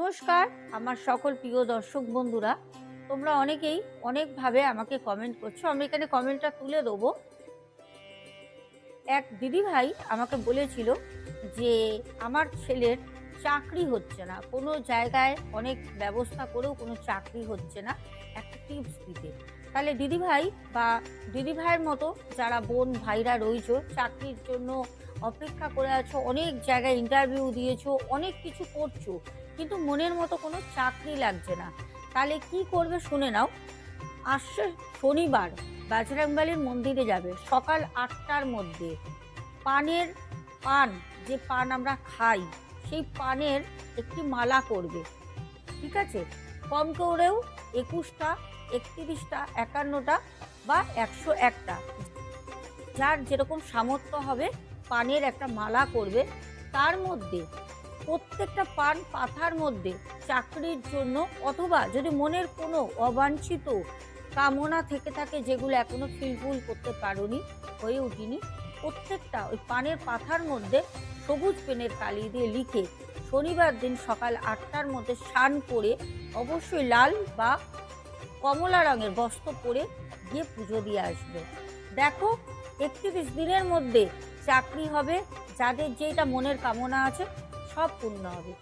নমস্কার আমার সকল প্রিয় দর্শক বন্ধুরা, তোমরা অনেকেই অনেকভাবে আমাকে কমেন্ট করছো। আমি এখানে কমেন্টটা তুলে দেবো। এক দিদিভাই আমাকে বলেছিল যে আমার ছেলের চাকরি হচ্ছে না, কোনো জায়গায় অনেক ব্যবস্থা করেও কোনো চাকরি হচ্ছে না, একটা টিপস দিতে। তাহলে দিদিভাই বা দিদিভাইয়ের মতো যারা বোন ভাইরা রয়েছো, চাকরির জন্য অপেক্ষা করে আছো, অনেক জায়গায় ইন্টারভিউ দিয়েছো, অনেক কিছু করছো, কিন্তু মনের মতো কোনো চাকরি লাগছে না, তাহলে কি করবে শুনে নাও। আসছে শনিবার বজরংবলীর মন্দিরে যাবে সকাল 8টার মধ্যে। পান, যে পান আমরা খাই, সেই পানের একটি মালা করবে, ঠিক আছে? কম করেও 21টা, 31টা, 51টা বা 101টা, যার যেরকম সামর্থ্য হবে পানের একটা মালা করবে। তার মধ্যে প্রত্যেকটা পান পাতার মধ্যে চাকরির জন্য, অথবা যদি মনের কোনো অবাঞ্ছিত কামনা থেকে থাকে যেগুলো এখনো ফিলফিল করতে পারোনি, হয়ে উঠিনি, প্রত্যেকটা ওই পানের পাতার মধ্যে সবুজ পেনের কালি দিয়ে লিখে শনিবার দিন সকাল 8টার মধ্যে স্নান করে, অবশ্যই লাল বা কমলা রঙের বস্ত্র পরে গিয়ে পুজো দিয়ে আসবে। দেখো 31 দিনের মধ্যে চাকরি হবে, যাদের যেটা মনের কামনা আছে সব পূর্ণ হবে।